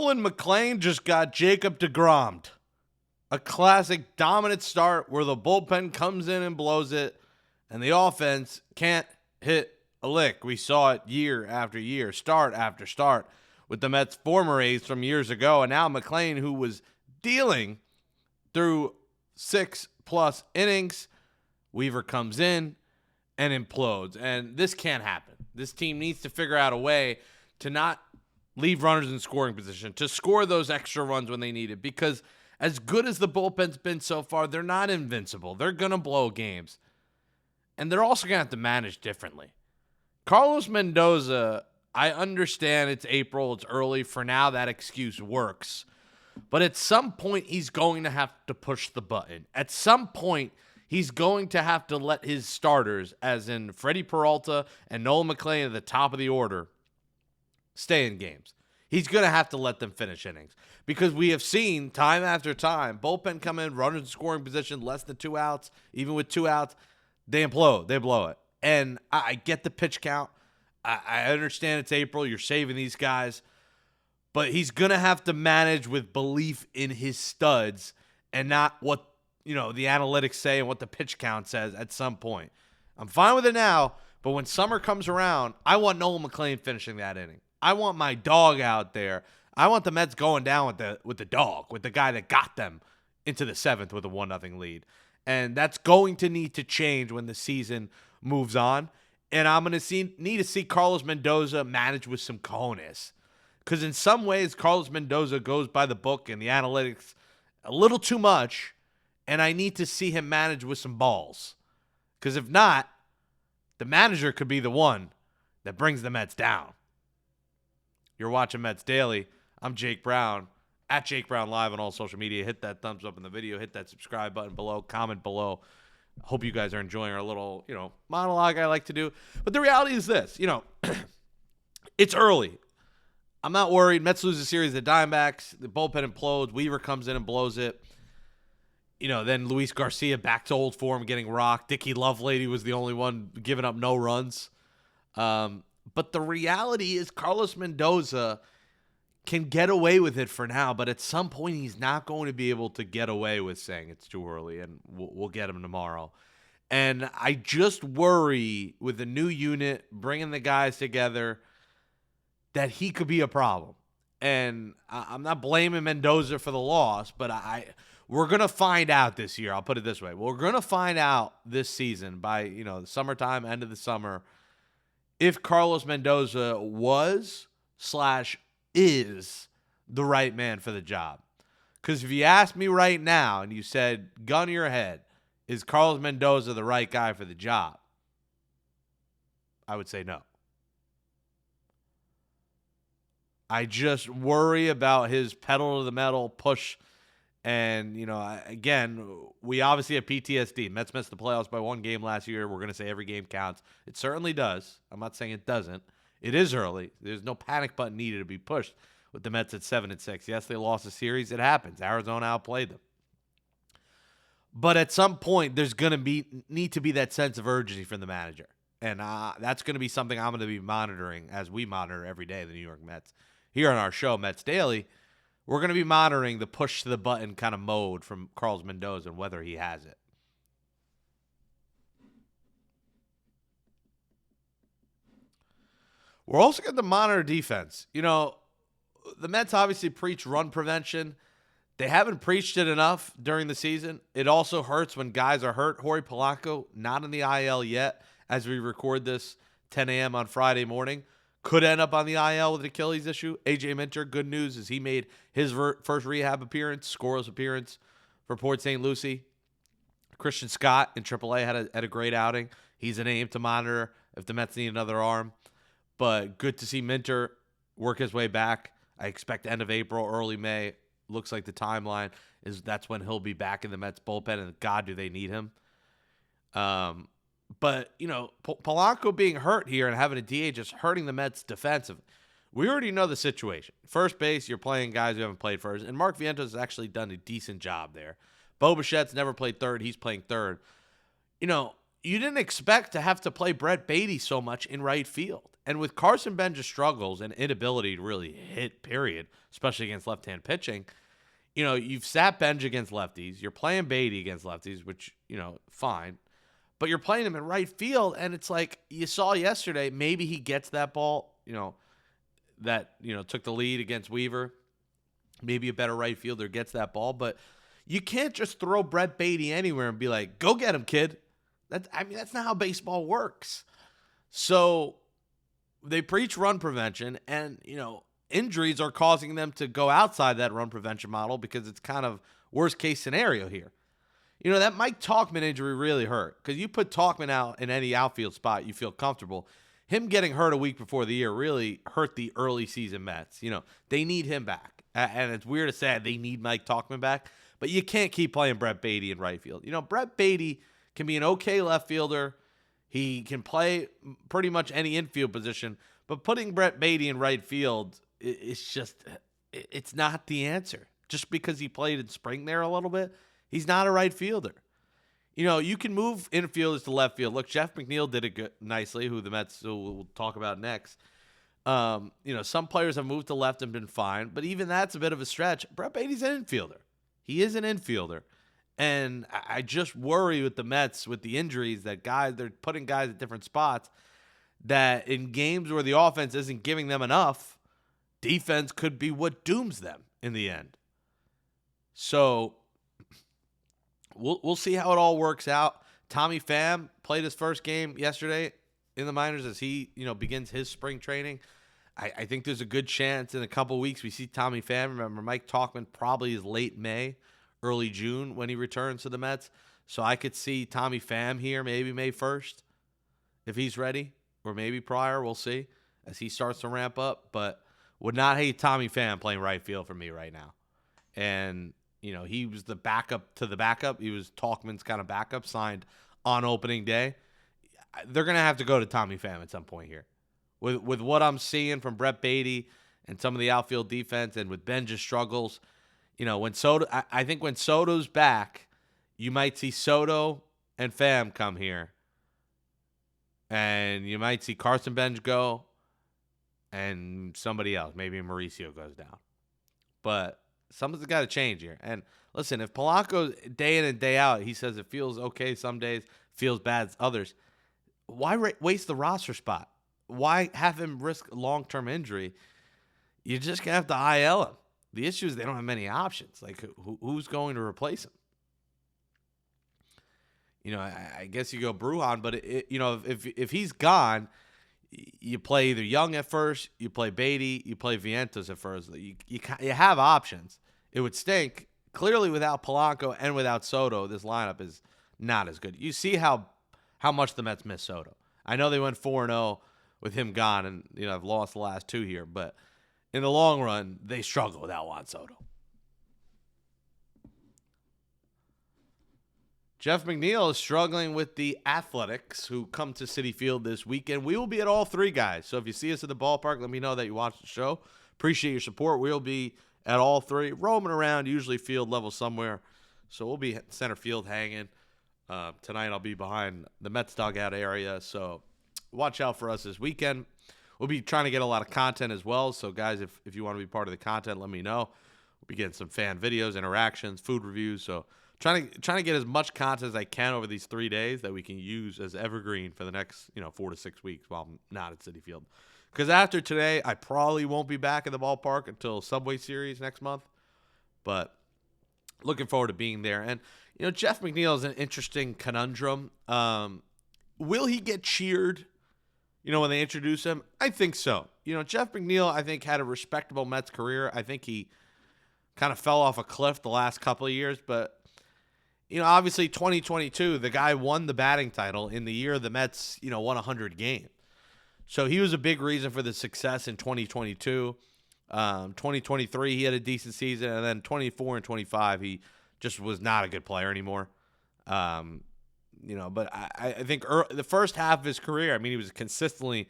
Nolan McNeil just got Jacob deGrommed. A classic dominant start where the bullpen comes in and blows it, and the offense can't hit a lick. We saw it year after year, start after start, with the Mets' former ace from years ago, and now McNeil, who was dealing through 6+ innings. Weaver comes in and implodes, and this can't happen. This team needs to figure out a way to not leave runners in scoring position, to score those extra runs when they need it, because as good as the bullpen's been so far, they're not invincible. They're going to blow games. And they're also going to have to manage differently. Carlos Mendoza, I understand it's April, it's early. For now, that excuse works. But at some point, he's going to have to push the button. At some point, he's going to have to let his starters, as in Freddie Peralta and Nolan McNeil at the top of the order, stay in games. He's going to have to let them finish innings. Because we have seen time after time, bullpen come in, runners in scoring position, less than 2 outs. Even with 2 outs, they implode. They blow it. And I get the pitch count. I understand it's April. You're saving these guys. But he's going to have to manage with belief in his studs and not what the analytics say and what the pitch count says at some point. I'm fine with it now, but when summer comes around, I want Nolan McNeil finishing that inning. I want my dog out there. I want the Mets going down with the dog, with the guy that got them into the 7th with a 1-0 lead. And that's going to need to change when the season moves on. And I'm going to need to see Carlos Mendoza manage with some cojones. Because in some ways, Carlos Mendoza goes by the book and the analytics a little too much. And I need to see him manage with some balls. Because if not, the manager could be the one that brings the Mets down. You're watching Mets Daily. I'm Jake Brown, at Jake Brown Live on all social media. Hit that thumbs up in the video. Hit that subscribe button below. Comment below. Hope you guys are enjoying our little, monologue I like to do. But the reality is this, it's early. I'm not worried. Mets lose the series to the Diamondbacks. The bullpen implodes. Weaver comes in and blows it. Then Luis Garcia back to old form, getting rocked. Dickie Lovelady was the only one giving up no runs. But the reality is Carlos Mendoza can get away with it for now, but at some point he's not going to be able to get away with saying it's too early, and we'll get him tomorrow. And I just worry with the new unit, bringing the guys together, that he could be a problem. And I'm not blaming Mendoza for the loss, but we're going to find out this year. I'll put it this way. We're going to find out this season by, the summertime, end of the summer, if Carlos Mendoza is the right man for the job. Because if you ask me right now and you said, gun to your head, is Carlos Mendoza the right guy for the job? I would say no. I just worry about his pedal to the metal push. And, again, we obviously have PTSD. Mets missed the playoffs by 1 game last year. We're going to say every game counts. It certainly does. I'm not saying it doesn't. It is early. There's no panic button needed to be pushed with the Mets at 7-6. Yes, they lost a series. It happens. Arizona outplayed them. But at some point, there's going to need to be that sense of urgency from the manager. And that's going to be something I'm going to be monitoring as we monitor every day the New York Mets. Here on our show, Mets Daily, we're going to be monitoring the push to the button kind of mode from Carlos Mendoza and whether he has it. We're also going to monitor defense. The Mets obviously preach run prevention. They haven't preached it enough during the season. It also hurts when guys are hurt. Jorge Polanco, not in the IL yet as we record this 10 a.m. on Friday morning. Could end up on the IL with an Achilles issue. A.J. Minter, good news is he made his first rehab appearance, scoreless appearance for Port St. Lucie. Christian Scott in AAA had a great outing. He's a name to monitor if the Mets need another arm. But good to see Minter work his way back. I expect end of April, early May. Looks like the timeline is that's when he'll be back in the Mets bullpen, and God, do they need him. But, Polanco being hurt here and having a DH is hurting the Mets defensive. We already know the situation. First base, you're playing guys who haven't played first, and Mark Vientos has actually done a decent job there. Bo Bichette's never played third. He's playing third. You you didn't expect to have to play Brett Beatty so much in right field. And with Carson Benja's struggles and inability to really hit, period, especially against left-hand pitching, you've sat Benj against lefties. You're playing Beatty against lefties, which, fine. But you're playing him in right field, and it's like you saw yesterday, maybe he gets that ball, that, took the lead against Weaver. Maybe a better right fielder gets that ball. But you can't just throw Brett Beatty anywhere and be like, go get him, kid. That's not how baseball works. So they preach run prevention, and, injuries are causing them to go outside that run prevention model because it's kind of worst case scenario here. That Mike Tauchman injury really hurt because you put Tauchman out in any outfield spot you feel comfortable. Him getting hurt a week before the year really hurt the early season Mets. They need him back. And it's weird to say they need Mike Tauchman back, but you can't keep playing Brett Beatty in right field. Brett Beatty can be an okay left fielder. He can play pretty much any infield position, but putting Brett Beatty in right field it's not the answer. Just because he played in spring there a little bit, he's not a right fielder. You can move infielders to left field. Look, Jeff McNeil did it nicely, who the Mets will talk about next. Some players have moved to left and been fine, but even that's a bit of a stretch. Brett Beatty's an infielder. He is an infielder. And I just worry with the Mets, with the injuries, that they're putting guys at different spots, that in games where the offense isn't giving them enough, defense could be what dooms them in the end. So we'll see how it all works out. Tommy Pham played his first game yesterday in the minors as he, begins his spring training. I think there's a good chance in a couple weeks we see Tommy Pham. Remember, Mike Tauchman probably is late May, early June when he returns to the Mets. So I could see Tommy Pham here maybe May 1st if he's ready, or maybe prior. We'll see as he starts to ramp up. But would not hate Tommy Pham playing right field for me right now. And, he was the backup to the backup. He was Tauchman's kind of backup, signed on opening day. They're going to have to go to Tommy Pham at some point here. With what I'm seeing from Brett Beatty and some of the outfield defense, and with Benja's struggles, when Soto, I think when Soto's back, you might see Soto and Pham come here. And you might see Carson Benj go and somebody else. Maybe Mauricio goes down. But something's got to change here. And listen, if Polanco day in and day out, he says it feels okay some days, feels bad others, why waste the roster spot? Why have him risk long-term injury? You're just going to have to IL him. The issue is they don't have many options. Like, who's going to replace him? I guess you go Brujan, but if he's gone, you play either Young at first, you play Beatty, you play Vientos at first. You have options. It would stink. Clearly, without Polanco and without Soto, this lineup is not as good. You see how much the Mets miss Soto. I know they went 4-0 with him gone, and I've lost the last two here, but in the long run, they struggle without Juan Soto. Jeff McNeil is struggling with the Athletics, who come to Citi Field this weekend. We will be at all three, guys. So if you see us at the ballpark, let me know that you watched the show. Appreciate your support. We'll be at all three, roaming around, usually field level somewhere. So we'll be center field hanging. Tonight I'll be behind the Mets dugout area. So watch out for us this weekend. We'll be trying to get a lot of content as well. So, guys, if you want to be part of the content, let me know. We'll be getting some fan videos, interactions, food reviews. So trying to get as much content as I can over these 3 days that we can use as evergreen for the next 4 to 6 weeks while I'm not at Citi Field. Because after today, I probably won't be back at the ballpark until Subway Series next month. But looking forward to being there. And, Jeff McNeil is an interesting conundrum. Will he get cheered, when they introduce him? I think so. Jeff McNeil, I think, had a respectable Mets career. I think he kind of fell off a cliff the last couple of years. But, obviously 2022, the guy won the batting title in the year the Mets, won 100 games. So he was a big reason for the success in 2022. 2023, he had a decent season. And then 24 and 25, he just was not a good player anymore. But I think the first half of his career, he was consistently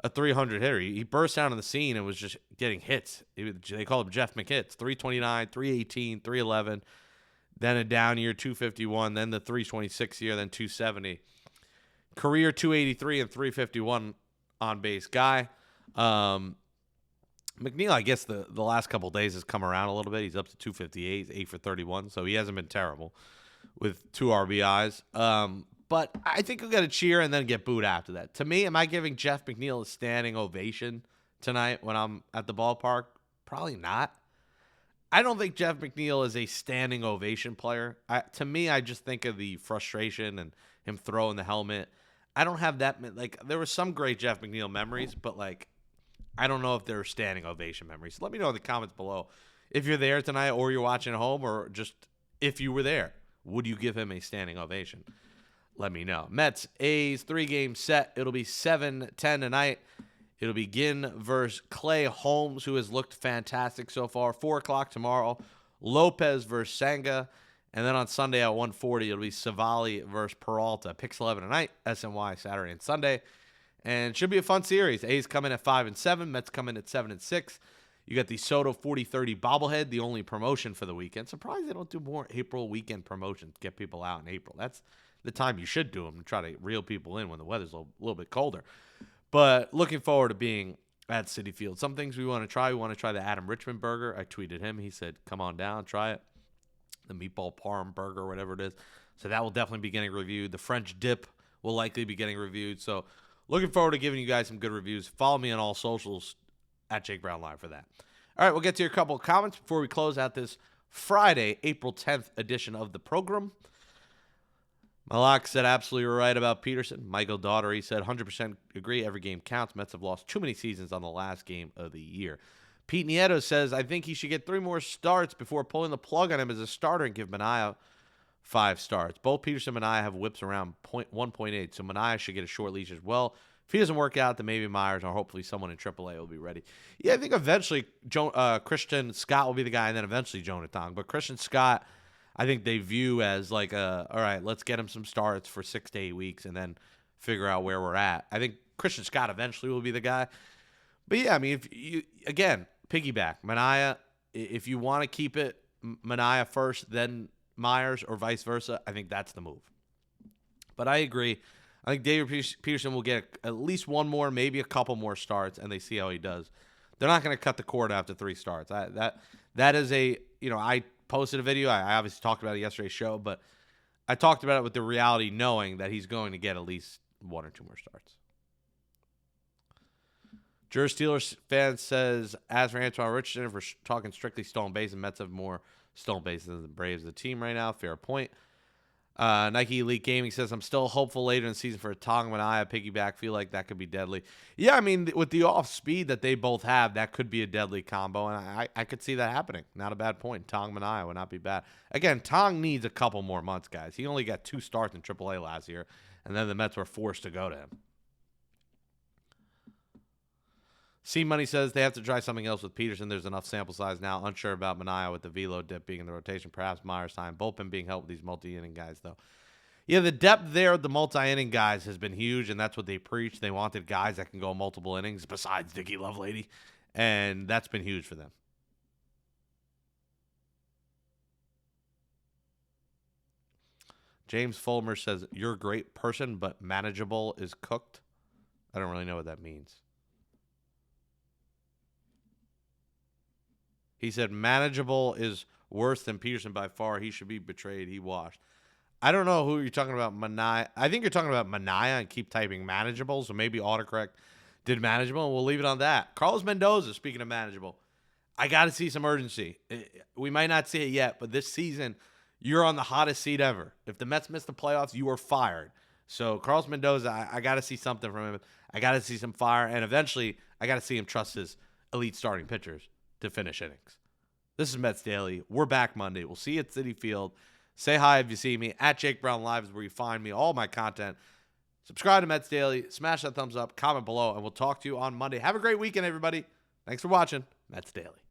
a 300 hitter. He burst out on the scene and was just getting hits. They called him Jeff McHits. 329, 318, 311. Then a down year, 251. Then the 326 year, then 270. Career 283 and 351 on base guy. McNeil, I guess the last couple of days has come around a little bit. He's up to 258, 8 for 31, so he hasn't been terrible with 2 RBIs. But I think he'll get a cheer and then get booed after that. To me, am I giving Jeff McNeil a standing ovation tonight when I'm at the ballpark? Probably not. I don't think Jeff McNeil is a standing ovation player. To me, I just think of the frustration and him throwing the helmet. I don't have that. There were some great Jeff McNeil memories, but, I don't know if they're standing ovation memories. Let me know in the comments below if you're there tonight or you're watching at home, or just if you were there. Would you give him a standing ovation? Let me know. Mets, A's, 3-game set. It'll be 7-10 tonight. It'll begin versus Clay Holmes, who has looked fantastic so far. 4 o'clock tomorrow. Lopez versus Senga. And then on Sunday at 1:40, it'll be Savali versus Peralta. Picks 11 tonight. SNY Saturday and Sunday. And it should be a fun series. A's come in at 5-7. Mets come in at 7-6. You got the Soto 40-30 bobblehead, the only promotion for the weekend. Surprised they don't do more April weekend promotions. Get people out in April. That's the time you should do them and try to reel people in when the weather's a little bit colder. But looking forward to being at Citi Field. Some things we want to try. We want to try the Adam Richmond burger. I tweeted him. He said, come on down, try it. The meatball parm burger, whatever it is. So that will definitely be getting reviewed. The French dip will likely be getting reviewed. So looking forward to giving you guys some good reviews. Follow me on all socials at Jake Brown Live for that. All right, we'll get to your couple of comments before we close out this Friday, April 10th edition of the program. Malak said absolutely right about Peterson. Michael Daughtery said 100% agree. Every game counts. Mets have lost too many seasons on the last game of the year. Pete Nieto says, I think he should get 3 more starts before pulling the plug on him as a starter and give Manaea 5 starts. Both Peterson and Manaea have whips around 1.8, so Manaea should get a short leash as well. If he doesn't work out, then maybe Myers or hopefully someone in AAA will be ready. Yeah, I think eventually Christian Scott will be the guy, and then eventually Jonah Tong. But Christian Scott, I think they view as all right, let's get him some starts for 6 to 8 weeks and then figure out where we're at. I think Christian Scott eventually will be the guy. But yeah, I mean, if you, again, piggyback. Manaea, if you want to keep it Manaea first, then Myers, or vice versa, I think that's the move. But I agree. I think David Peterson will get at least 1 more, maybe a couple more starts, and they see how he does. They're not going to cut the cord after 3 starts. That is a, I posted a video. I obviously talked about it yesterday's show, but I talked about it with the reality knowing that he's going to get at least 1 or 2 more starts. Jersey Steelers fan says, as for Antoine Richardson, if we're talking strictly stolen bases, Mets have more stolen bases than the Braves, the team right now. Fair point. Nike Elite Gaming says, I'm still hopeful later in the season for a Tong Manaea piggyback. Feel like that could be deadly. Yeah, I mean, with the off speed that they both have, that could be a deadly combo, and I could see that happening. Not a bad point. Tong Manaea would not be bad. Again, Tong needs a couple more months, guys. He only got 2 starts in AAA last year, and then the Mets were forced to go to him. C Money says they have to try something else with Peterson. There's enough sample size now. Unsure about Manaea with the velo dip being in the rotation. Perhaps Myers time. Bullpen being helped with these multi-inning guys, though. Yeah, the depth there of the multi-inning guys has been huge, and that's what they preach. They wanted guys that can go multiple innings besides Dickie Lovelady, and that's been huge for them. James Fulmer says, you're a great person, but manageable is cooked. I don't really know what that means. He said, manageable is worse than Peterson by far. He should be betrayed. He washed. I don't know who you're talking about, Manaea. I think you're talking about Manaea and keep typing manageable, so maybe autocorrect did manageable, and we'll leave it on that. Carlos Mendoza, speaking of manageable, I got to see some urgency. We might not see it yet, but this season, you're on the hottest seat ever. If the Mets miss the playoffs, you are fired. So Carlos Mendoza, I got to see something from him. I got to see some fire, and eventually I got to see him trust his elite starting pitchers to finish innings. This is Mets Daily. We're back Monday. We'll see you at Citi Field. Say hi if you see me. At Jake Brown Live is where you find me, all my content. Subscribe to Mets Daily. Smash that thumbs up. Comment below, and we'll talk to you on Monday. Have a great weekend, everybody. Thanks for watching Mets Daily.